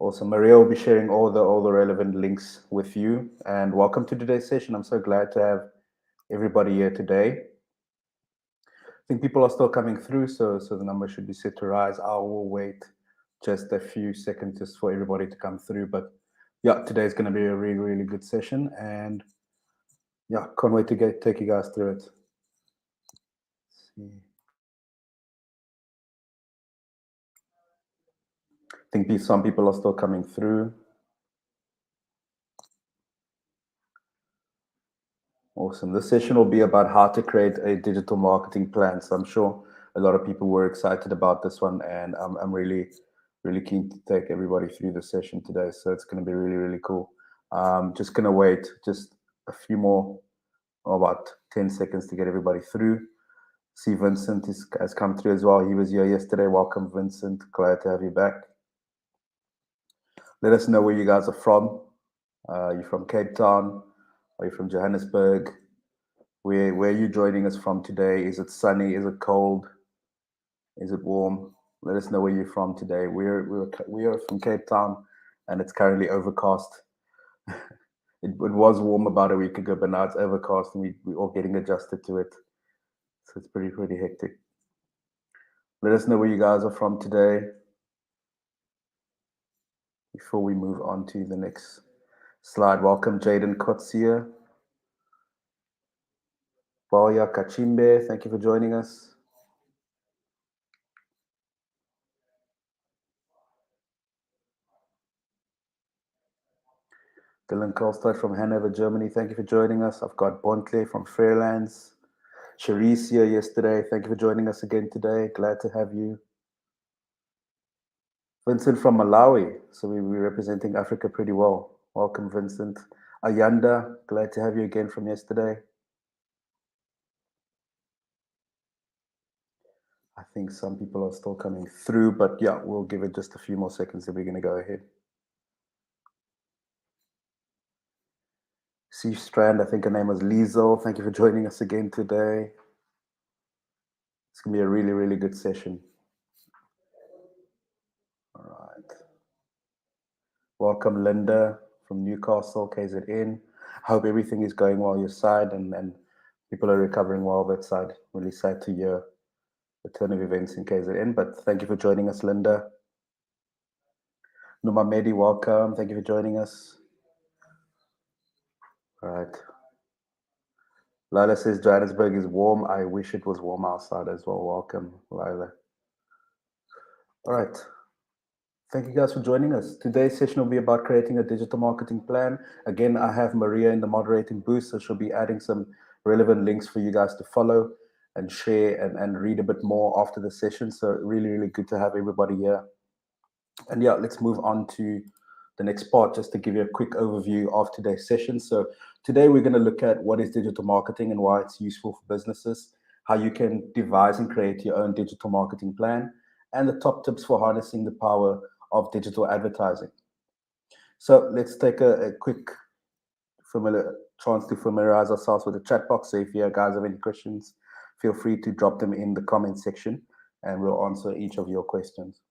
Awesome. Maria will be sharing all the relevant links with you. And welcome to today's session. I'm so glad to have everybody here today. I think people are still coming through, so the number should be set to rise. I will wait just a few seconds just for everybody to come through. But yeah, today is going to be a really, really good session. And yeah, can't wait to take you guys through it. Let's see. I think some people are still coming through. Awesome. This session will be about how to create a digital marketing plan. So I'm sure a lot of people were excited about this one, and I'm really, really keen to take everybody through the session today. So it's going to be really, really cool. Just going to wait just a few more, about 10 seconds to get everybody through. See, Vincent has come through as well. He was here yesterday. Welcome, Vincent. Glad to have you back. Let us know where you guys are from. You from Cape Town? Are you from Johannesburg? Where are you joining us from today? Is it sunny? Is it cold? Is it warm? Let us know where you're from today. We are from Cape Town, and it's currently overcast. It was warm about a week ago, but now it's overcast, and we're all getting adjusted to it. So it's pretty hectic. Let us know where you guys are from today before we move on to the next slide. Welcome, Jaden Kotsia. Bawya Kachimbe, thank you for joining us. Dylan Kolstad from Hanover, Germany, thank you for joining us. I've got Bontle from Fairlands. Charisse here yesterday, thank you for joining us again today. Glad to have you. Vincent from Malawi, so we're representing Africa pretty well. Welcome, Vincent. Ayanda, glad to have you again from yesterday. I think some people are still coming through, but yeah, we'll give it just a few more seconds and we're going to go ahead. C Strand, I think her name was Liesel. Thank you for joining us again today. It's going to be a really, really good session. All right. Welcome, Linda from Newcastle, KZN. Hope everything is going well your side and people are recovering well that side. Really sad to hear the turn of events in KZN, but thank you for joining us, Linda. Numa Medi, welcome. Thank you for joining us. All right. Lila says Johannesburg is warm. I wish it was warm outside as well. Welcome, Lila. All right. Thank you guys for joining us. Today's session will be about creating a digital marketing plan. Again, I have Maria in the moderating booth, so she'll be adding some relevant links for you guys to follow and share and read a bit more after the session. So really, really good to have everybody here. And yeah, let's move on to the next part just to give you a quick overview of today's session. So today we're going to look at what is digital marketing and why it's useful for businesses, how you can devise and create your own digital marketing plan, and the top tips for harnessing the power of digital advertising. So let's take a quick chance to familiarize ourselves with the chat box. So if you guys have any questions, feel free to drop them in the comment section and we'll answer each of your questions.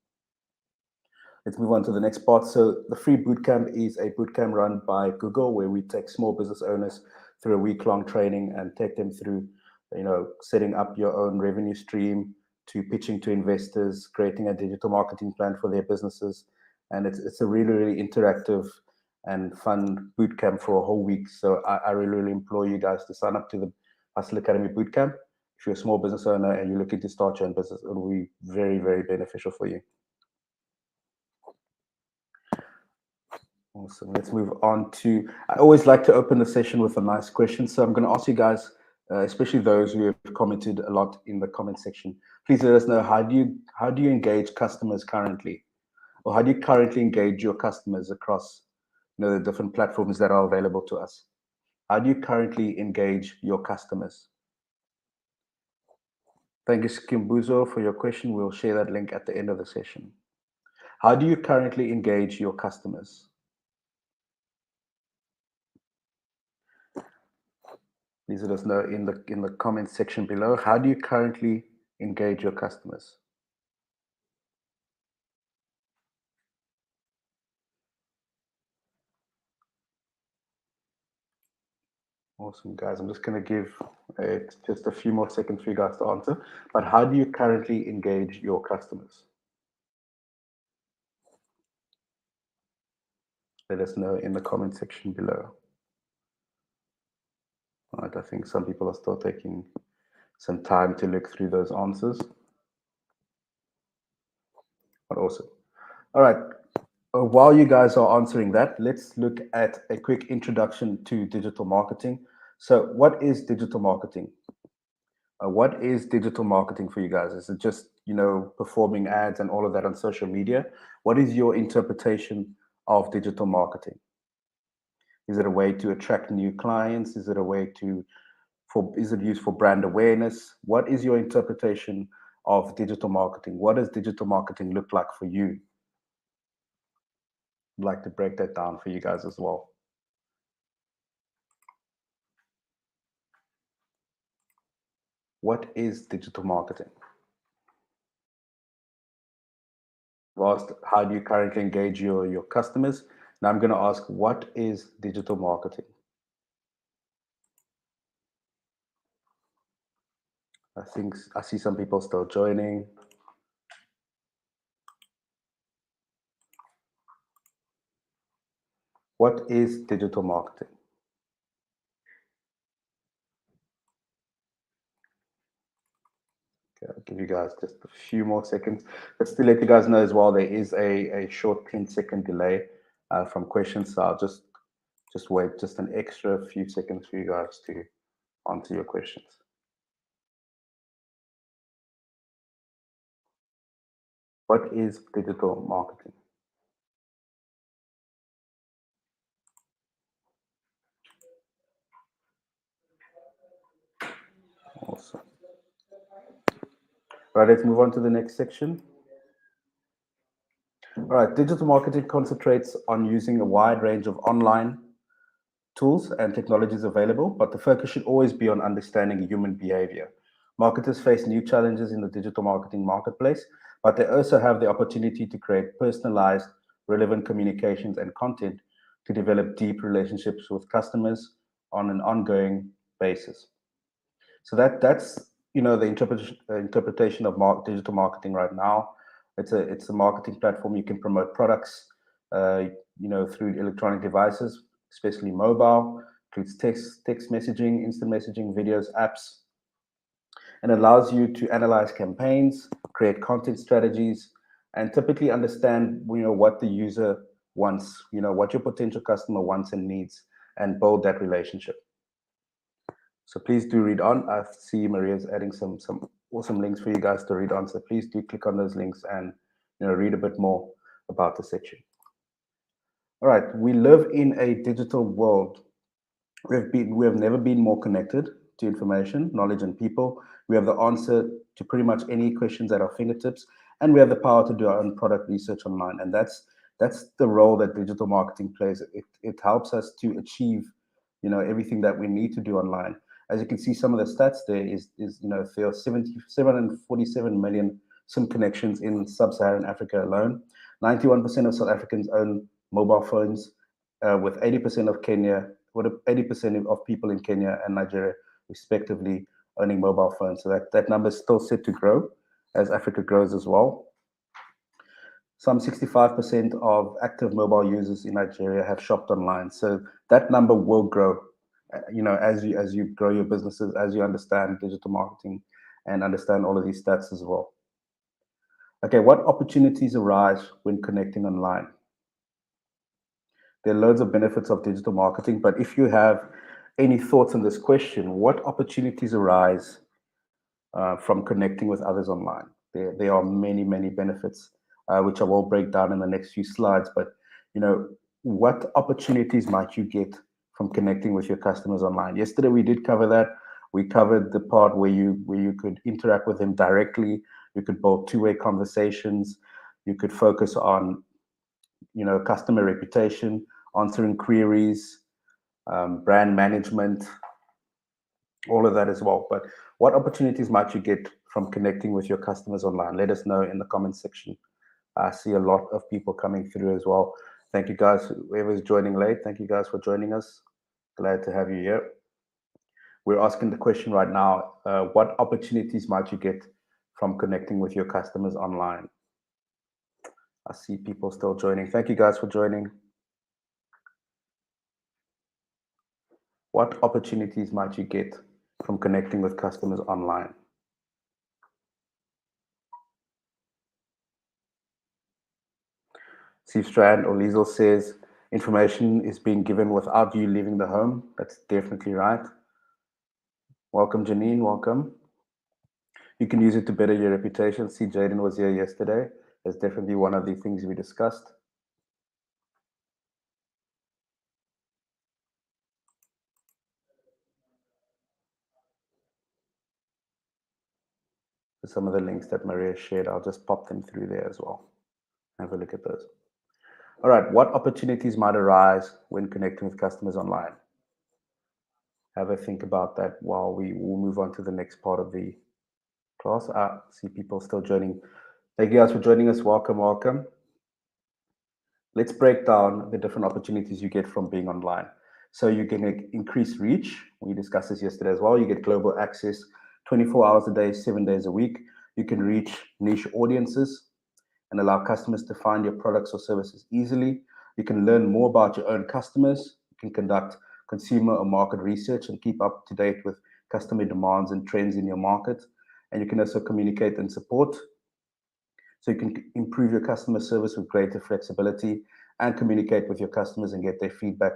Let's move on to the next part. So the free bootcamp is a bootcamp run by Google where we take small business owners through a week-long training and take them through, setting up your own revenue stream, to pitching to investors, creating a digital marketing plan for their businesses. And it's a really, really interactive and fun bootcamp for a whole week. So I really, really implore you guys to sign up to the Hustle Academy bootcamp. If you're a small business owner and you're looking to start your own business, it will be very, very beneficial for you. Awesome. Let's move on to, I always like to open the session with a nice question. So I'm going to ask you guys, especially those who have commented a lot in the comment section, please let us know, how do you engage customers currently? Or how do you currently engage your customers across the different platforms that are available to us? How do you currently engage your customers? Thank you, Skimbuzo, for your question. We'll share that link at the end of the session. How do you currently engage your customers? Please let us know in the comment section below. How do you currently engage your customers? Awesome, guys. I'm just going to give just a few more seconds for you guys to answer. But how do you currently engage your customers? Let us know in the comment section below. All right, I think some people are still taking some time to look through those answers. But awesome. All right. While you guys are answering that, let's look at a quick introduction to digital marketing. So, what is digital marketing? What is digital marketing for you guys? Is it just, performing ads and all of that on social media? What is your interpretation of digital marketing? Is it a way to attract new clients? Is it a way is it used for brand awareness? What is your interpretation of digital marketing? What does digital marketing look like for you? I'd like to break that down for you guys as well. What is digital marketing? I've asked, how do you currently engage your customers? Now I'm going to ask, what is digital marketing? I think I see some people still joining. What is digital marketing? Okay, I'll give you guys just a few more seconds. Just to let you guys know as well, there is a short 10-second delay from questions. So I'll just wait just an extra few seconds for you guys to answer your questions. What is digital marketing? Awesome. All right, let's move on to the next section. All right, digital marketing concentrates on using a wide range of online tools and technologies available, but the focus should always be on understanding human behavior. Marketers face new challenges in the digital marketing marketplace, but they also have the opportunity to create personalized, relevant communications and content to develop deep relationships with customers on an ongoing basis. So that's the interpretation of digital marketing right now. It's a marketing platform. You can promote products, uh, through electronic devices, especially mobile. Includes text messaging, instant messaging, videos, apps, and allows you to analyze campaigns, create content strategies, and typically understand what the user wants, what your potential customer wants and needs, and build that relationship. So please do read on. I see Maria's adding some awesome links for you guys to read on. So please do click on those links and read a bit more about the section. All right, we live in a digital world. We have never been more connected to information, knowledge, and people. We have the answer to pretty much any questions at our fingertips, and we have the power to do our own product research online. And that's the role that digital marketing plays. It helps us to achieve everything that we need to do online. As you can see, some of the stats there is there are 747 million SIM connections in sub-Saharan Africa alone. 91% of South Africans own mobile phones, with 80% of Kenya, with 80% of people in Kenya and Nigeria respectively owning mobile phones. So that number is still set to grow as Africa grows as well. Some 65% of active mobile users in Nigeria have shopped online. So that number will grow, as you grow your businesses, as you understand digital marketing and understand all of these stats as well. Okay, what opportunities arise when connecting online? There are loads of benefits of digital marketing, but if you have any thoughts on this question, what opportunities arise from connecting with others online? There are many, many benefits, which I will break down in the next few slides. But what opportunities might you get from connecting with your customers online? Yesterday we did cover that. We covered the part where you could interact with them directly. You could build two-way conversations. You could focus on customer reputation, answering queries, brand management, all of that as well. But what opportunities might you get from connecting with your customers online? Let us know in the comment section. I see a lot of people coming through as well. Thank you guys, whoever's joining late. Thank you guys for joining us. Glad to have you here. We're asking the question right now, what opportunities might you get from connecting with your customers online? I see people still joining. Thank you guys for joining. What opportunities might you get from connecting with customers online? Steve Strand or Liesel says information is being given without you leaving the home. That's definitely right. Welcome, Janine. Welcome. You can use it to better your reputation. See, Jaden was here yesterday. That's definitely one of the things we discussed. Some of the links that Maria shared, I'll just pop them through there as well. Have a look at those. All right, what opportunities might arise when connecting with customers online? Have a think about that while we will move on to the next part of the class. See people still joining. Thank you guys for joining us. Welcome, welcome. Let's break down the different opportunities you get from being online. So you can increase reach. We discussed this yesterday as well. You get global access 24 hours a day, 7 days a week. You can reach niche audiences and allow customers to find your products or services easily. You can learn more about your own customers. You can conduct consumer or market research and keep up to date with customer demands and trends in your market. And you can also communicate and support. So you can improve your customer service with greater flexibility and communicate with your customers and get their feedback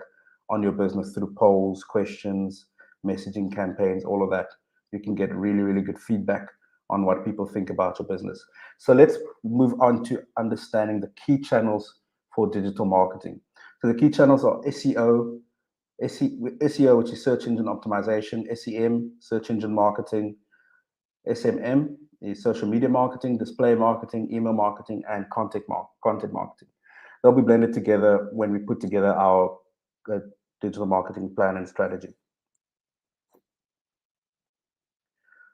on your business through polls, questions, messaging campaigns, all of that. You can get really, really good feedback on what people think about your business. So let's move on to understanding the key channels for digital marketing. So the key channels are SEO, SEO, which is search engine optimization, SEM, search engine marketing, SMM is social media marketing, display marketing, email marketing, and content marketing. They'll be blended together when we put together our digital marketing plan and strategy.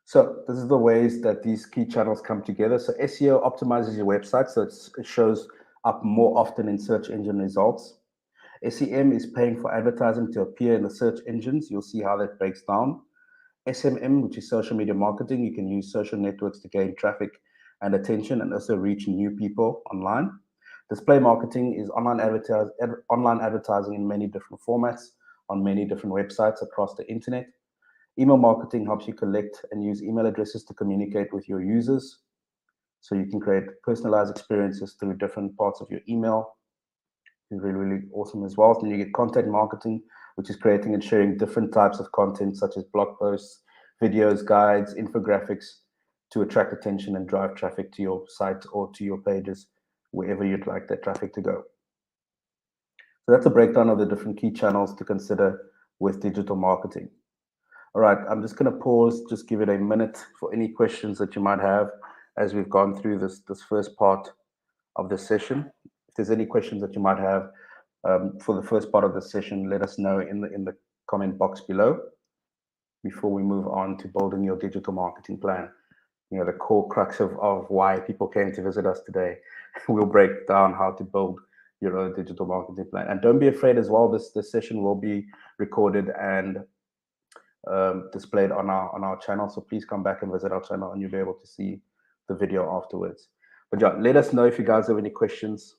So this is the ways that these key channels come together. So SEO optimizes your website, so it shows up more often in search engine results. SEM is paying for advertising to appear in the search engines. You'll see how that breaks down. SMM, which is social media marketing, you can use social networks to gain traffic and attention and also reach new people online. Display marketing is online advertising in many different formats on many different websites across the internet. Email marketing helps you collect and use email addresses to communicate with your users. So you can create personalized experiences through different parts of your email. It's really, really awesome as well. Then you get content marketing, which is creating and sharing different types of content, such as blog posts, videos, guides, infographics, to attract attention and drive traffic to your site or to your pages, wherever you'd like that traffic to go. So that's a breakdown of the different key channels to consider with digital marketing. All right, I'm just going to pause, just give it a minute for any questions that you might have as we've gone through this first part of the session. If there's any questions that you might have for the first part of the session, let us know in the comment box below before we move on to building your digital marketing plan. You know, the core crux of why people came to visit us today. We'll break down how to build your own digital marketing plan. And don't be afraid as well, this session will be recorded and displayed on our channel. So please come back and visit our channel and you'll be able to see the video afterwards. But yeah, let us know if you guys have any questions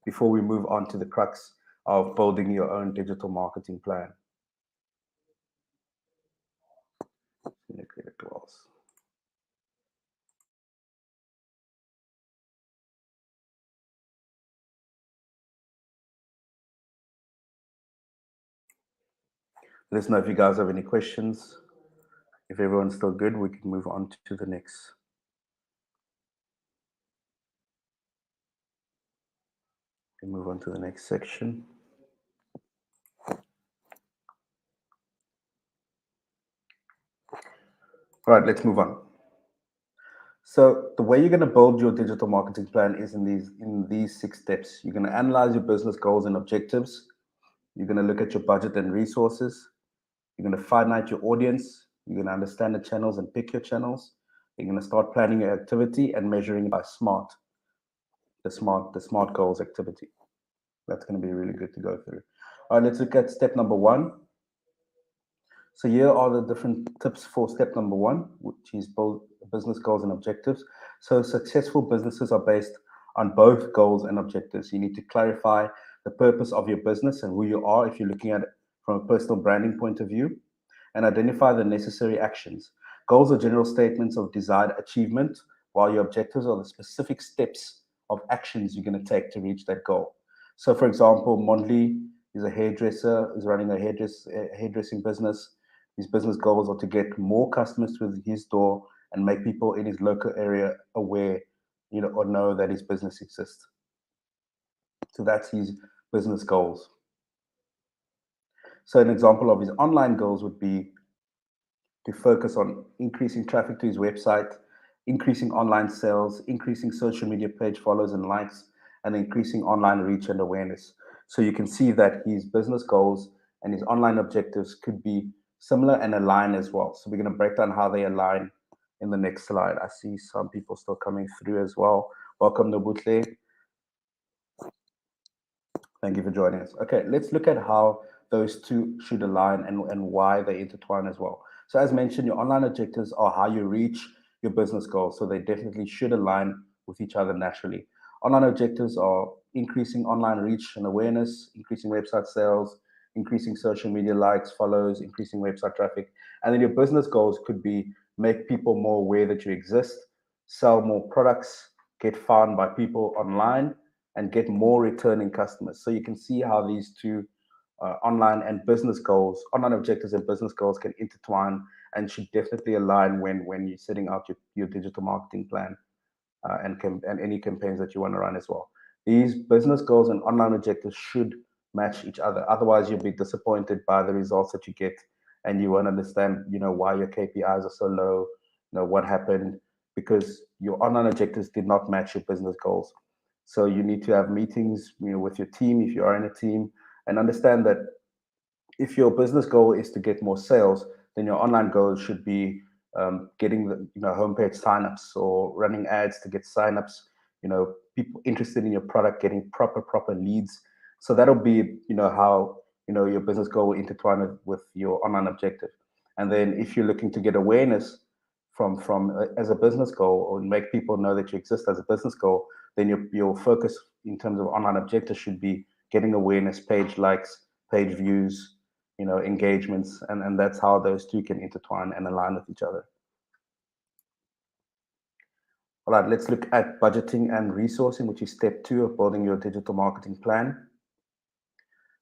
before we move on to the crux of building your own digital marketing plan. Let us know if you guys have any questions. If everyone's still good, we can move on to the next. We move on to the next section. All right, let's move on. So the way you're going to build your digital marketing plan is in these 6 steps. You're going to analyze your business goals and objectives. You're going to look at your budget and resources. You're going to finite your audience. You're going to understand the channels and pick your channels. You're going to start planning your activity and measuring by SMART, the SMART goals activity. That's going to be really good to go through. All right, let's look at step number 1. So here are the different tips for step number one, which is build business goals and objectives. So successful businesses are based on both goals and objectives. You need to clarify the purpose of your business and who you are if you're looking at it from a personal branding point of view, and identify the necessary actions. Goals are general statements of desired achievement, while your objectives are the specific steps of actions you're going to take to reach that goal. So, for example, Mondley is a hairdresser, is running a hairdressing business. His business goals are to get more customers through his door and make people in his local area aware, or know that his business exists. So that's his business goals. So an example of his online goals would be to focus on increasing traffic to his website, increasing online sales, increasing social media page follows and likes, and increasing online reach and awareness. So you can see that his business goals and his online objectives could be similar and align as well. So we're going to break down how they align in the next slide. I see some people still coming through as well. Welcome, Nobutle. Thank you for joining us. Okay, let's look at how those two should align and why they intertwine as well. So as mentioned, your online objectives are how you reach your business goals. So they definitely should align with each other naturally. Online objectives are increasing online reach and awareness, increasing website sales, increasing social media likes, follows, increasing website traffic. And then your business goals could be make people more aware that you exist, sell more products, get found by people online, and get more returning customers. So you can see how these two online and business goals, online objectives and business goals can intertwine and should definitely align when you're setting out your digital marketing plan and any campaigns that you want to run as well. These business goals and online objectives should match each other. Otherwise, you'll be disappointed by the results that you get, and you won't understand, why your KPIs are so low, what happened, because your online objectives did not match your business goals. So you need to have meetings, with your team if you are in a team, and understand that if your business goal is to get more sales, then your online goal should be getting the homepage signups or running ads to get signups. People interested in your product getting proper leads. So that'll be how your business goal will intertwine with your online objective. And then if you're looking to get awareness from as a business goal or make people know that you exist as a business goal, then your focus in terms of online objectives should be getting awareness, page likes, page views, engagements, and that's how those two can intertwine and align with each other. All right, let's look at budgeting and resourcing, which is step 2 of building your digital marketing plan.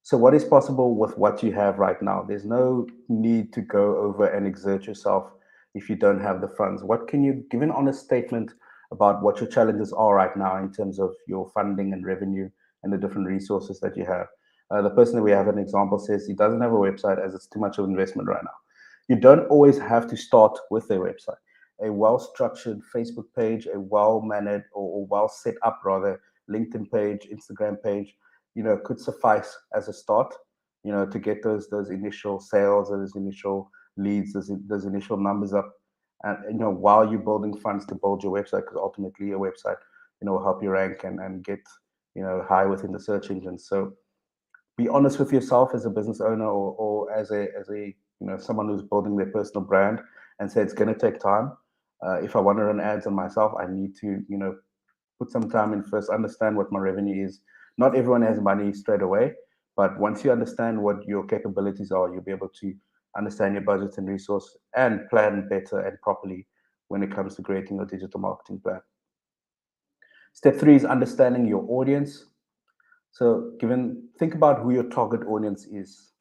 So what is possible with what you have right now? There's no need to go over and exert yourself if you don't have the funds. What can you give an honest statement about what your challenges are right now in terms of your funding and revenue and the different resources that you have? The person that we have an example says he doesn't have a website as it's too much of an investment right now. You don't always have to start with a website. A well-structured Facebook page, a well-managed or well-set up rather LinkedIn page, Instagram page, could suffice as a start, to get those initial sales, those initial leads, those initial numbers up, and while you're building funds to build your website, because ultimately your website, will help you rank and get high within the search engine. So be honest with yourself as a business owner or as a someone who's building their personal brand, and say it's going to take time. If I want to run ads on myself, I need to put some time in first, understand what my revenue is. Not everyone has money straight away, but once you understand what your capabilities are, you'll be able to understand your budget and resource and plan better and properly when it comes to creating a digital marketing plan. Step 3 is understanding your audience. So think about who your target audience is.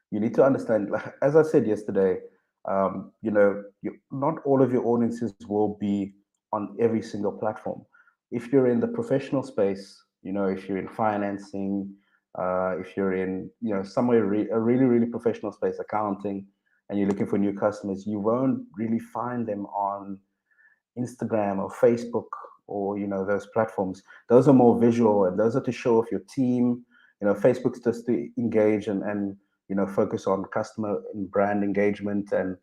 You need to understand, as I said yesterday, not all of your audiences will be on every single platform. If you're in the professional space, if you're in financing, if you're in, somewhere a really, really professional space, accounting, and you're looking for new customers, you won't really find them on Instagram or Facebook or those platforms. Those are more visual, and those are to show off your team. Facebook's just to engage and focus on customer and brand engagement and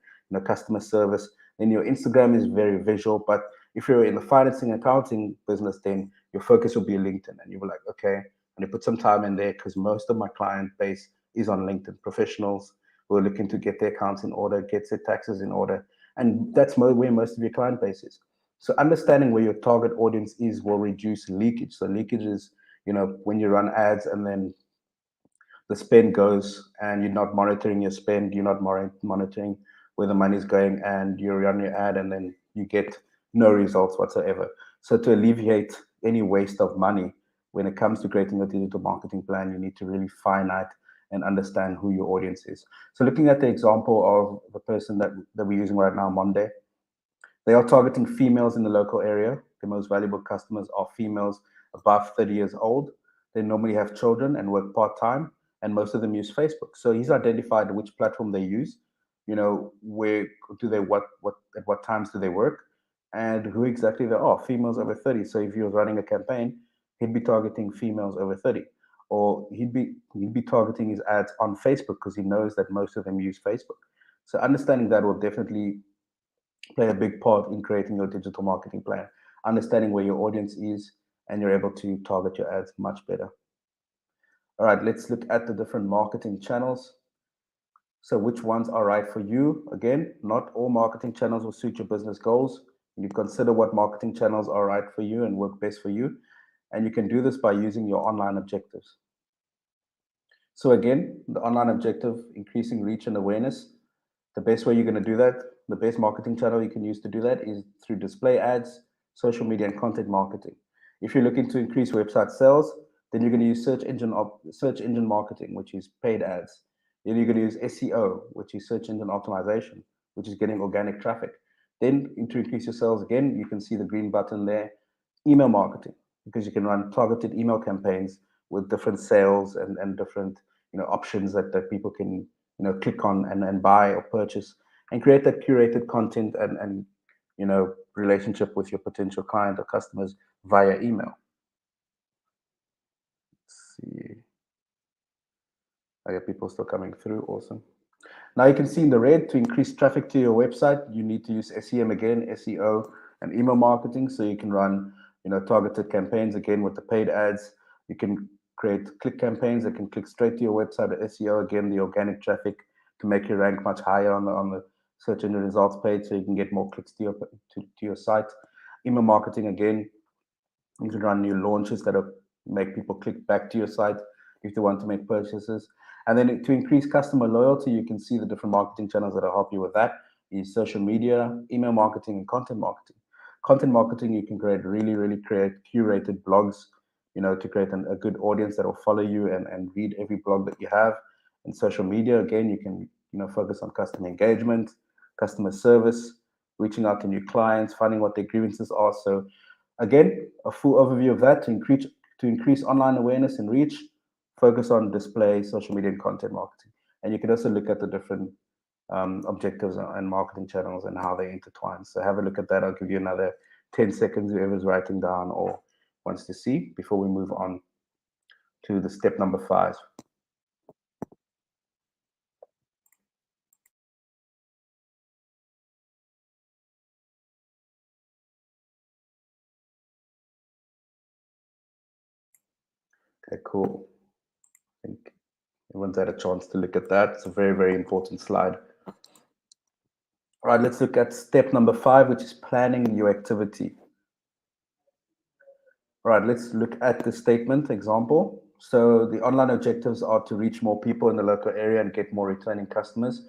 customer service. Then your Instagram is very visual. But if you're in the financing accounting business, then your focus will be LinkedIn, and you'll be like, okay, and you put some time in there because most of my client base is on LinkedIn, professionals who are looking to get their accounts in order, get their taxes in order. And that's where most of your client base is. So understanding where your target audience is will reduce leakage. So leakage is, when you run ads and then the spend goes and you're not monitoring your spend, you're not monitoring where the money is going, and you run your ad and then you get no results whatsoever. So to alleviate any waste of money when it comes to creating a digital marketing plan, you need to really finite and understand who your audience is. So looking at the example of the person that we're using right now, Monday, they are targeting females in the local area. The most valuable customers are females above 30 years old. They normally have children and work part-time, and most of them use Facebook. So he's identified which platform they use, where do they, what at what times do they work, and who exactly they are, females over 30. So if he was running a campaign, he'd be targeting females over 30. Or he'd be targeting his ads on Facebook because he knows that most of them use Facebook. So understanding that will definitely play a big part in creating your digital marketing plan, understanding where your audience is, and you're able to target your ads much better. All right, let's look at the different marketing channels. So which ones are right for you? Again, not all marketing channels will suit your business goals. You consider what marketing channels are right for you and work best for you. And you can do this by using your online objectives. So again, the online objective, increasing reach and awareness. The best way you're going to do that, the best marketing channel you can use to do that is through display ads, social media, and content marketing. If you're looking to increase website sales, then you're going to use search engine marketing, which is paid ads. Then you're going to use SEO, which is search engine optimization, which is getting organic traffic. Then to increase your sales again, you can see the green button there, email marketing, because you can run targeted email campaigns with different sales and different options that people can click on and buy or purchase, and create that curated content and relationship with your potential client or customers via email. Let's see. I get people still coming through. Awesome. Now you can see in the red, to increase traffic to your website, you need to use SEM again, SEO, and email marketing. So you can run targeted campaigns again with the paid ads. You can create click campaigns that can click straight to your website. SEO again, the organic traffic to make your rank much higher on the search engine results page, so you can get more clicks to your site. Email marketing again, you can run new launches that make people click back to your site if they want to make purchases. And then to increase customer loyalty, you can see the different marketing channels that will help you with that is social media, email marketing, and content marketing. Content marketing, you can create curated blogs, to create a good audience that will follow you and read every blog that you have. And social media, again, you can focus on customer engagement, customer service, reaching out to new clients, finding what their grievances are. So again, a full overview of that to increase online awareness and reach, focus on display, social media, and content marketing. And you can also look at the different objectives and marketing channels and how they intertwine. So have a look at that. I'll give you another 10 seconds, whoever's writing down or wants to see, before we move on to the step number 5. Okay, cool. I think everyone's had a chance to look at that. It's a very, very important slide. All right, let's look at step number 5, which is planning your activity. All right, let's look at the statement example. So the online objectives are to reach more people in the local area and get more returning customers.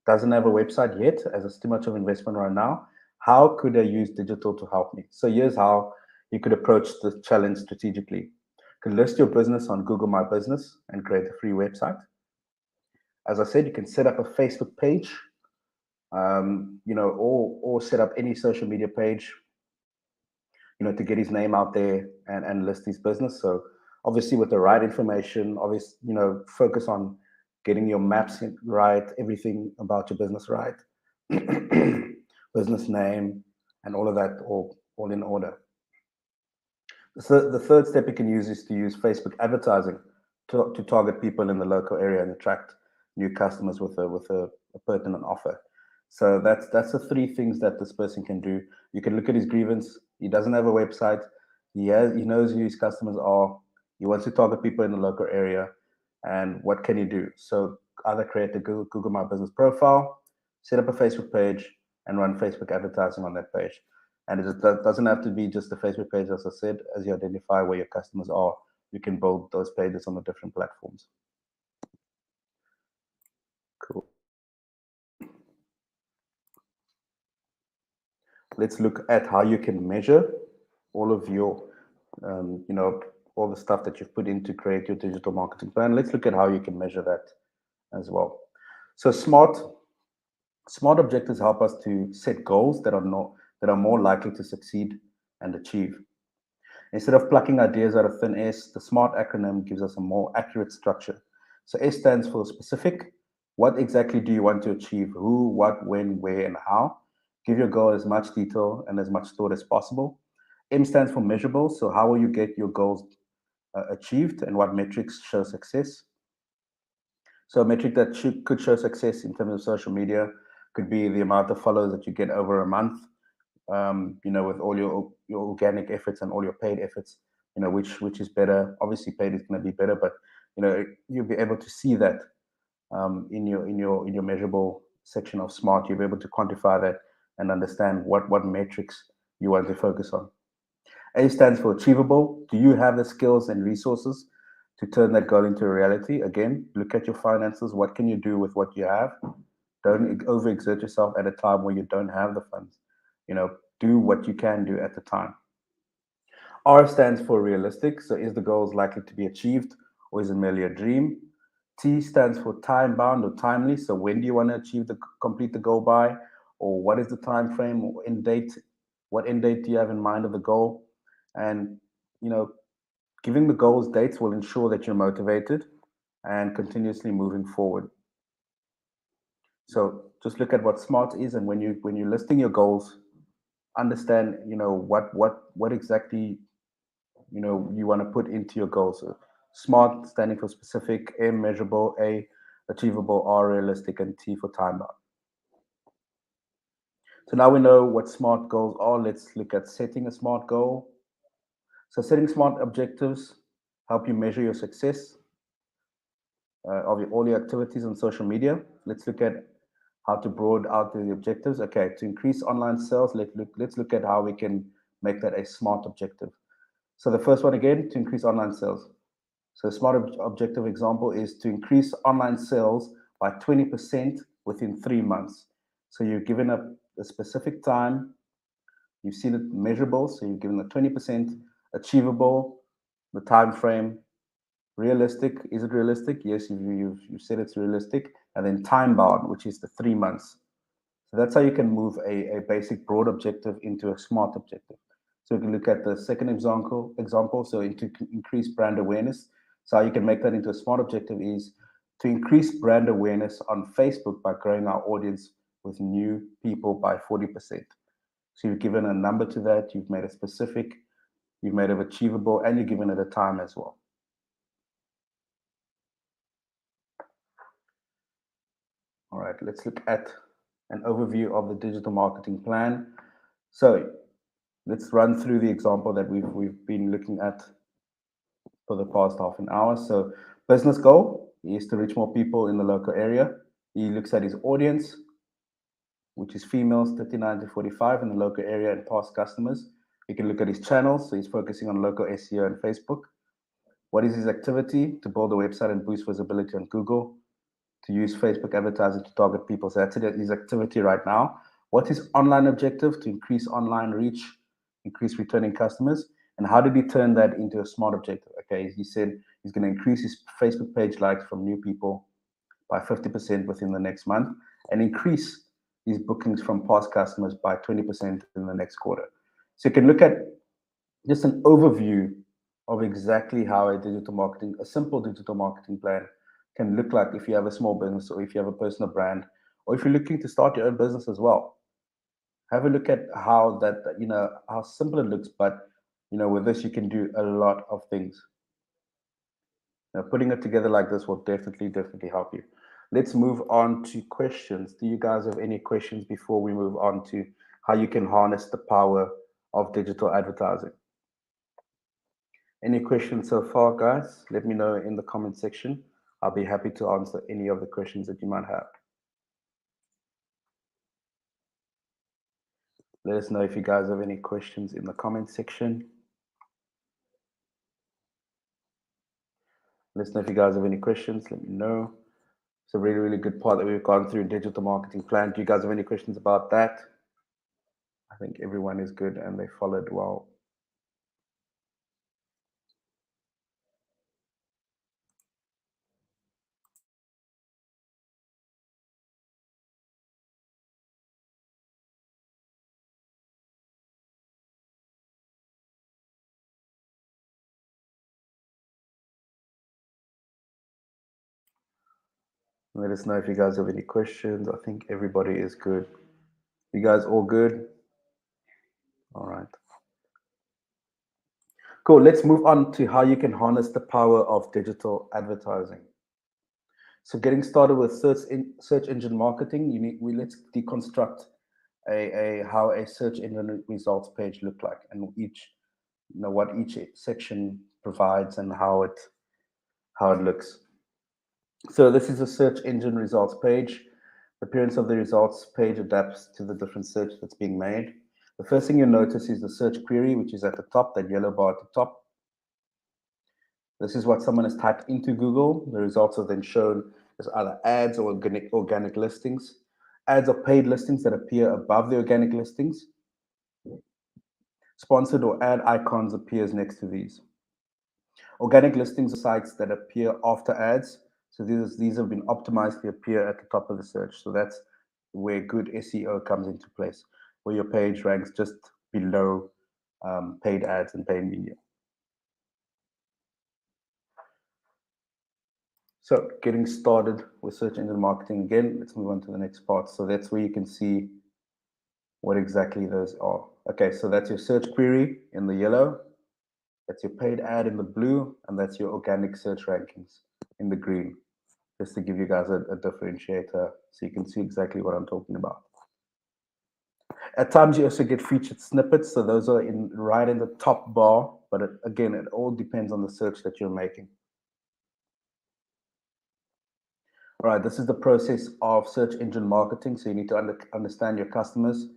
Doesn't have a website yet, as it's too much of an investment right now. How could I use digital to help me? So here's how you could approach the challenge strategically. You can list your business on Google My Business and create a free website. As I said, you can set up a Facebook page, or set up any social media page, to get his name out there and list his business. So obviously with the right information, obviously, focus on getting your maps right, everything about your business right, business name, and all of that all in order. So the third step you can use is to use Facebook advertising to target people in the local area and attract new customers with a pertinent offer. So that's the 3 things that this person can do. You can look at his grievance. He doesn't have a website. He knows who his customers are. He wants to target people in the local area. And what can he do? So either create a Google My Business profile, set up a Facebook page, and run Facebook advertising on that page. And it doesn't have to be just the Facebook page, as I said. As you identify where your customers are, you can build those pages on the different platforms. Cool. Let's look at how you can measure all of your, all the stuff that you've put in to create your digital marketing plan. Let's look at how you can measure that as well. So smart objectives help us to set goals that are more likely to succeed and achieve. Instead of plucking ideas out of thin air, the SMART acronym gives us a more accurate structure. So S stands for specific. What exactly do you want to achieve? Who, what, when, where, and how? Give your goal as much detail and as much thought as possible. M stands for measurable. So how will you get your goals achieved, and what metrics show success? So a metric that could show success in terms of social media could be the amount of followers that you get over a month, with all your organic efforts and all your paid efforts, which is better. Obviously, paid is going to be better, but you'll be able to see that in your measurable section of SMART. You'll be able to quantify that and understand what metrics you want to focus on. A stands for achievable. Do you have the skills and resources to turn that goal into a reality? Again, look at your finances. What can you do with what you have? Don't overexert yourself at a time where you don't have the funds. Do what you can do at the time. R stands for realistic. So is the goals likely to be achieved, or is it merely a dream? T stands for time bound or timely. So when do you want to complete the goal by, or what is the time frame or end date? What end date do you have in mind of the goal? And giving the goals dates will ensure that you're motivated and continuously moving forward. So just look at what SMART is, and when you're listing your goals, understand what exactly you want to put into your goals. So SMART standing for specific, M measurable, A achievable, R realistic, and T for time bound. So now we know what SMART goals are. Let's look at setting a SMART goal. So setting SMART objectives help you measure your success of all your activities on social media. Let's look at how to broad out the objectives. Okay, to increase online sales, let's look at how we can make that a SMART objective. So the first one, again, to increase online sales. So a SMART objective example is to increase online sales by 20% within 3 months. So you've given a specific time, you've seen it measurable, so you've given a 20%, achievable, the time frame, realistic. Is it realistic? Yes, you've said it's realistic. And then time bound, which is the 3 months. So that's how you can move a basic broad objective into a SMART objective. So we can look at the second example. So to increase brand awareness. So how you can make that into a SMART objective is to increase brand awareness on Facebook by growing our audience with new people by 40%. So you've given a number to that, you've made it specific, you've made it achievable, and you've given it a time as well. All right, let's look at an overview of the digital marketing plan. So let's run through the example that we've been looking at for the past half an hour. So business goal is to reach more people in the local area. He looks at his audience, which is females 39 to 45 in the local area and past customers. You can look at his channels. So he's focusing on local SEO and Facebook. What is his activity? To build a website and boost visibility on Google, to use Facebook advertising to target people. So that's his activity right now. What is online objective? To increase online reach, increase returning customers. And how did he turn that into a SMART objective? Okay, he said he's going to increase his Facebook page likes from new people by 50% within the next month and increase his bookings from past customers by 20% in the next quarter. So you can look at just an overview of exactly how a simple digital marketing plan can look like if you have a small business or if you have a personal brand or if you're looking to start your own business as well. Have a look at how how simple it looks, but with this you can do a lot of things. Now, putting it together like this will definitely help you. Let's move on to questions. Do you guys have any questions before we move on to how you can harness the power of digital advertising? Any questions so far, guys? Let me know in the comment section. I'll be happy to answer any of the questions that you might have. Let us know if you guys have any questions in the comment section. Let us know if you guys have any questions. Let me know. It's a really, really good part that we've gone through in digital marketing plan. Do you guys have any questions about that? I think everyone is good and they followed well. Let us know if you guys have any questions. I think everybody is good. You guys all good? All right. Cool. Let's move on to how you can harness the power of digital advertising. So getting started with search engine marketing, let's deconstruct how a search engine results page look like, and what each section provides and how it looks. So this is a search engine results page. The appearance of the results page adapts to the different search that's being made. The first thing you'll notice is the search query, which is at the top, that yellow bar at the top. This is what someone has typed into Google. The results are then shown as either ads or organic listings. Ads are paid listings that appear above the organic listings. Sponsored or ad icons appears next to these. Organic listings are sites that appear after ads. So these have been optimized to appear at the top of the search. So that's where good SEO comes into place, where your page ranks just below paid ads and paid media. So getting started with search engine marketing again, let's move on to the next part. So that's where you can see what exactly those are. Okay, so that's your search query in the yellow, that's your paid ad in the blue, and that's your organic search rankings in the green, just to give you guys a differentiator so you can see exactly what I'm talking about. At times you also get featured snippets, so those are right in the top bar, but again, it all depends on the search that you're making. All right, this is the process of search engine marketing. So you need to understand your customers.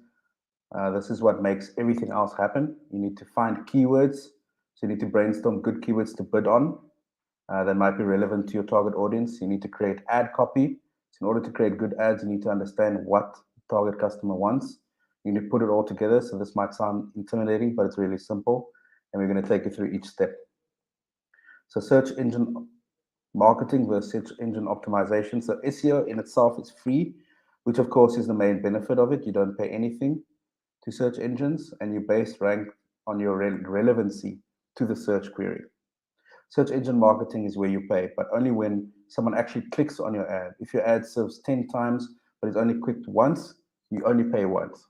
This is what makes everything else happen. You need to find keywords. So you need to brainstorm good keywords to bid on that might be relevant to your target audience. You need to create ad copy. So in order to create good ads, you need to understand what the target customer wants. You need to put it all together. So this might sound intimidating, but it's really simple. And we're going to take you through each step. So search engine marketing versus search engine optimization. So SEO in itself is free, which of course is the main benefit of it. You don't pay anything to search engines, and you base rank on your relevancy to the search query. Search engine marketing is where you pay, but only when someone actually clicks on your ad. If your ad serves 10 times, but it's only clicked once, you only pay once.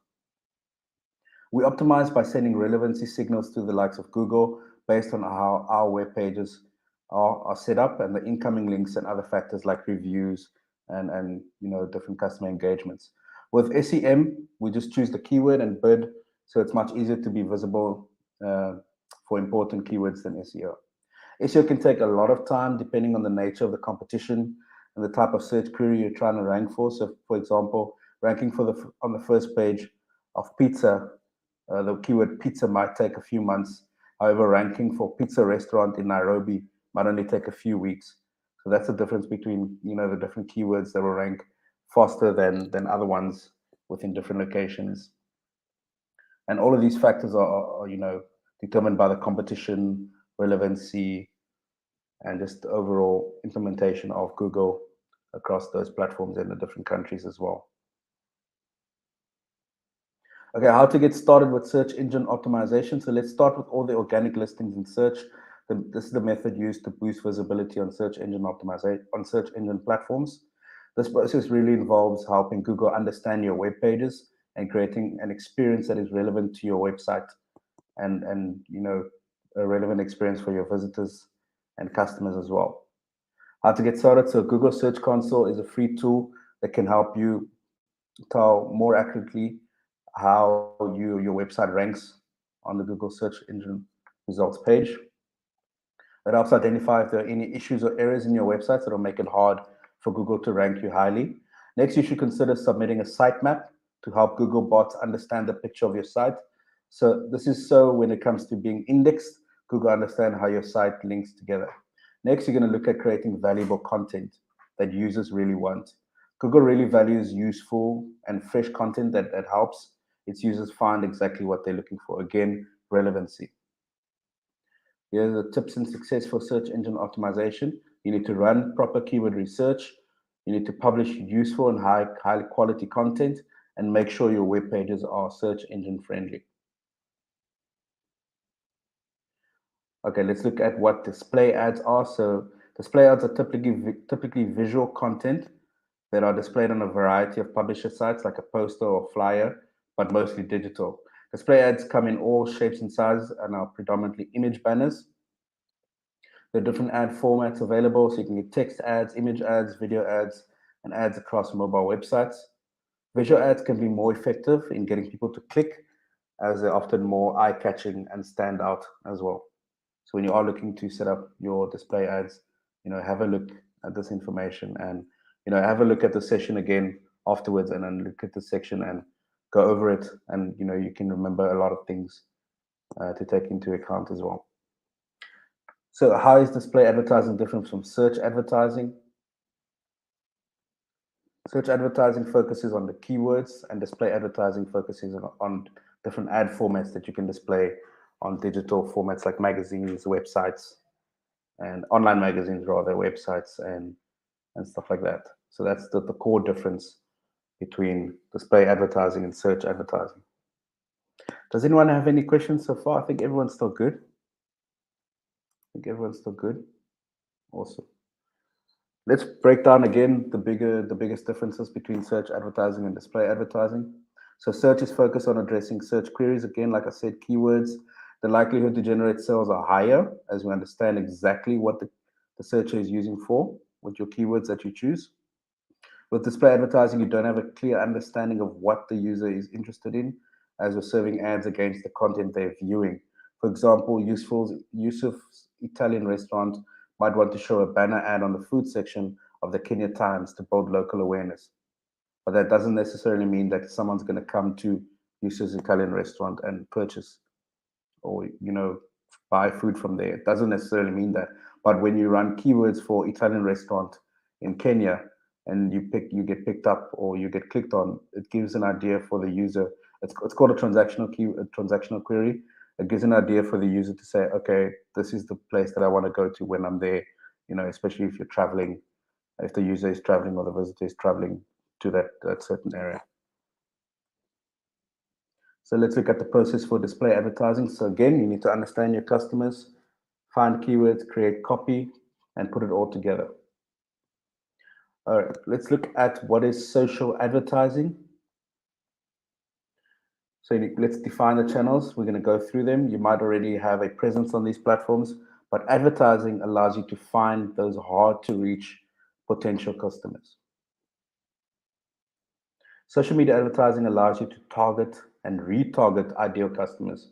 We optimize by sending relevancy signals to the likes of Google based on how our web pages are set up, and the incoming links and other factors like reviews and different customer engagements. With SEM, we just choose the keyword and bid, so it's much easier to be visible for important keywords than SEO. SEO can take a lot of time depending on the nature of the competition and the type of search query you're trying to rank for. So, for example, ranking on the first page of pizza, the keyword pizza might take a few months. However, ranking for pizza restaurant in Nairobi might only take a few weeks. So that's the difference between the different keywords that will rank faster than other ones within different locations. And all of these factors are determined by the competition, relevancy, and just the overall implementation of Google across those platforms in the different countries as well. Okay, how to get started with search engine optimization. So let's start with all the organic listings in search. This is the method used to boost visibility on search engine optimization on search engine platforms. This process really involves helping Google understand your web pages and creating an experience that is relevant to your website and a relevant experience for your visitors and customers as well. How to get started. So Google Search Console is a free tool that can help you tell more accurately how your website ranks on the Google search engine results page. It helps identify if there are any issues or errors in your website that will make it hard for Google to rank you highly. Next, you should consider submitting a sitemap to help Google bots understand the picture of your site. So this is so when it comes to being indexed, Google understand how your site links together. Next, you're going to look at creating valuable content that users really want. Google really values useful and fresh content that helps its users find exactly what they're looking for. Again, relevancy. Here are the tips and success for search engine optimization. You need to run proper keyword research. You need to publish useful and high quality content, and make sure your web pages are search engine friendly. Okay, let's look at what display ads are. So display ads are typically visual content that are displayed on a variety of publisher sites like a poster or flyer, but mostly digital. Display ads come in all shapes and sizes and are predominantly image banners. There are different ad formats available, so you can get text ads, image ads, video ads, and ads across mobile websites. Visual ads can be more effective in getting people to click, as they're often more eye-catching and stand out as well. So when you are looking to set up your display ads, have a look at this information, and have a look at the session again afterwards, and then look at the section and go over it, and you can remember a lot of things to take into account as well. So how is display advertising different from search advertising? Search advertising focuses on the keywords, and display advertising focuses on different ad formats that you can display on digital formats like magazines, websites, and online magazines, rather, websites, and stuff like that. So that's the core difference between display advertising and search advertising. Does anyone have any questions so far? I think everyone's still good. Awesome. Let's break down again the biggest differences between search advertising and display advertising. So search is focused on addressing search queries. Again, like I said, keywords. The likelihood to generate sales are higher as we understand exactly what the searcher is using for with your keywords that you choose. With display advertising, you don't have a clear understanding of what the user is interested in, as we're serving ads against the content they're viewing. For example, Yusuf's Italian restaurant might want to show a banner ad on the food section of the Kenya Times to build local awareness. But that doesn't necessarily mean that someone's going to come to Yusuf's Italian restaurant and purchase or buy food from there. It doesn't necessarily mean that. But when you run keywords for Italian restaurant in Kenya and you get picked up or you get clicked on, it gives an idea for the user. It's called a transactional query. It gives an idea for the user to say, okay, this is the place that I want to go to when I'm there. Especially if you're traveling, if the user is traveling or the visitor is traveling to that certain area. So let's look at the process for display advertising. So again, you need to understand your customers, find keywords, create copy, and put it all together. All right, let's look at what is social advertising. So let's define the channels. We're going to go through them. You might already have a presence on these platforms, but advertising allows you to find those hard to reach potential customers. Social media advertising allows you to target and retarget ideal customers.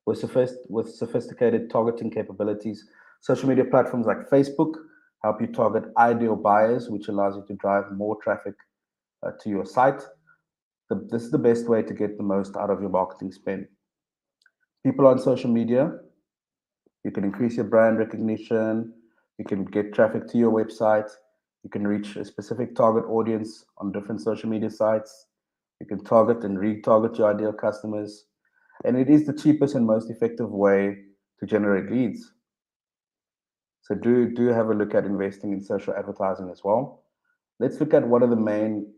With sophisticated targeting capabilities, social media platforms like Facebook help you target ideal buyers, which allows you to drive more traffic to your site. This is the best way to get the most out of your marketing spend. People on social media, you can increase your brand recognition, you can get traffic to your website, you can reach a specific target audience on different social media sites, you can target and retarget your ideal customers, and it is the cheapest and most effective way to generate leads. So do have a look at investing in social advertising as well. Let's look at what are the main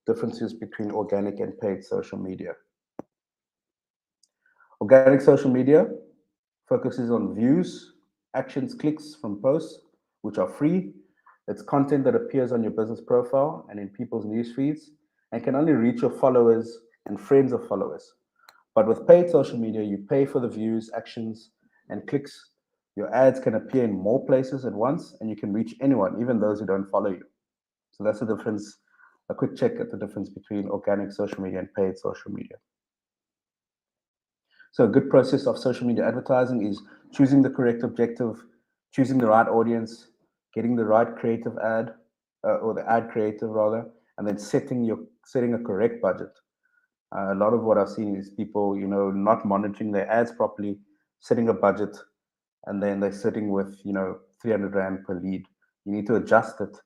differences between organic and paid social media. Organic social media focuses on views, actions, clicks from posts, which are free. It's content that appears on your business profile and in people's news feeds and can only reach your followers and friends of followers. But with paid social media, you pay for the views, actions, and clicks. Your ads can appear in more places at once, and you can reach anyone, even those who don't follow you. So that's the difference, a quick check at the difference between organic social media and paid social media. So a good process of social media advertising is choosing the correct objective, choosing the right audience, getting the right creative ad, or the ad creative rather, and then setting a correct budget. A lot of what I've seen is people, not monitoring their ads properly, setting a budget, and then they're sitting with, 300 Rand per lead. You need to adjust it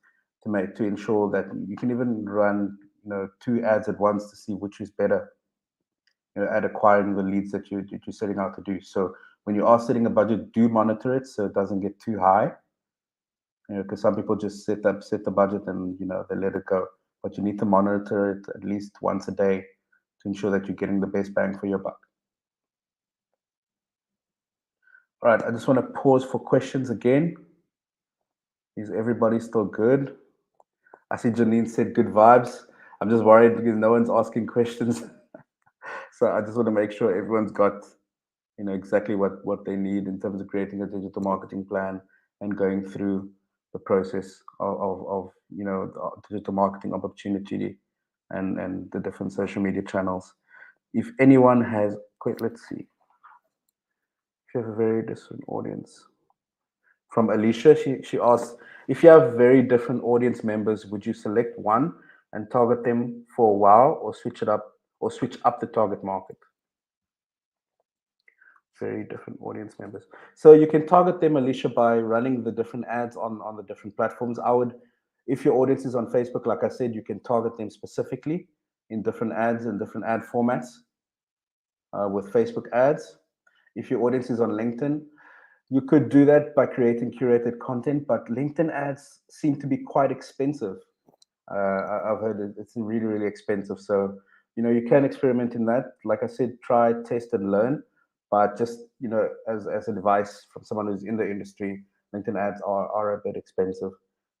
to ensure that you can even run, two ads at once to see which is better, at acquiring the leads that you're setting out to do. So when you are setting a budget, do monitor it so it doesn't get too high. Because some people just set the budget and they let it go. But you need to monitor it at least once a day to ensure that you're getting the best bang for your buck. All right, I just want to pause for questions again. Is everybody still good? I see Janine said good vibes. I'm just worried because no one's asking questions. So I just want to make sure everyone's got exactly what they need in terms of creating a digital marketing plan and going through the process of the digital marketing opportunity and the different social media channels. If anyone has let's see. If you have a very different audience. From Alicia, she asks, if you have very different audience members, would you select one and target them for a while or switch up the target market? Very different audience members. So you can target them, Alicia, by running the different ads on the different platforms. If your audience is on Facebook, like I said, you can target them specifically in different ads and different ad formats with Facebook ads. If your audience is on LinkedIn, you could do that by creating curated content, but LinkedIn ads seem to be quite expensive. I've heard it's really, really expensive. So, you can experiment in that. Like I said, try, test, and learn. But just, as advice from someone who's in the industry, LinkedIn ads are a bit expensive.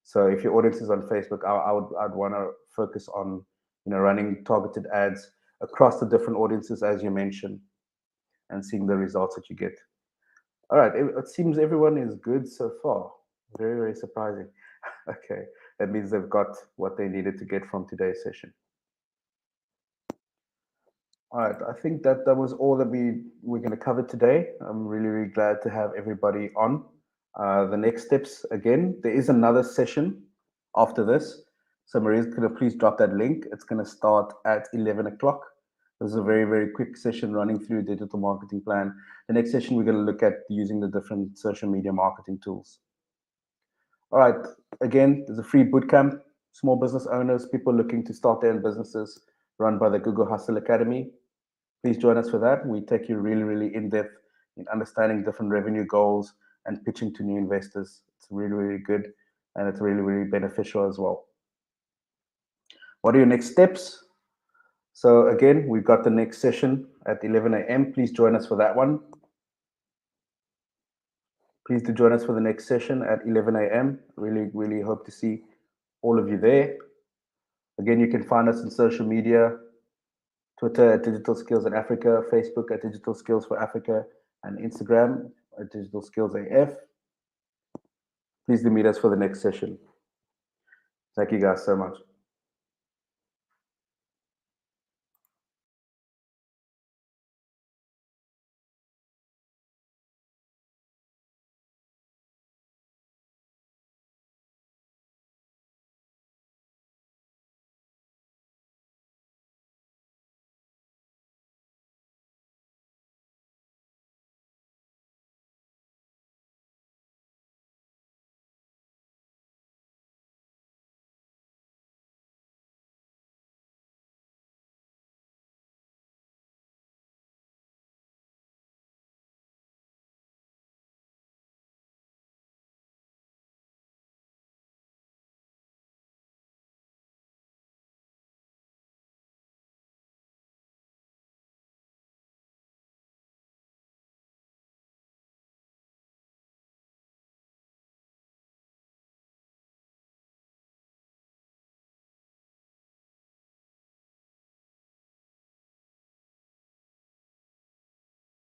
So if your audience is on Facebook, I'd want to focus on, running targeted ads across the different audiences, as you mentioned, and seeing the results that you get. All right, it seems everyone is good so far. Very, very surprising. Okay, that means they've got what they needed to get from today's session. All right, I think that was all that we're going to cover today. I'm really, really glad to have everybody on. The next steps, again, there is another session after this. So Maria's going to please drop that link. It's going to start at 11 o'clock. This is a very, very quick session running through a digital marketing plan. The next session, we're going to look at using the different social media marketing tools. All right, again, there's a free bootcamp, small business owners, people looking to start their own businesses, run by the Google Hustle Academy. Please join us for that. We take you really, really in-depth in understanding different revenue goals and pitching to new investors. It's really, really good, and it's really, really beneficial as well. What are your next steps? So again, we've got the next session at 11 a.m. Please join us for that one. Please do join us for the next session at 11 a.m. Really, really hope to see all of you there. Again, you can find us on social media, Twitter at Digital Skills in Africa, Facebook at Digital Skills for Africa, and Instagram at Digital Skills AF. Please do meet us for the next session. Thank you guys so much.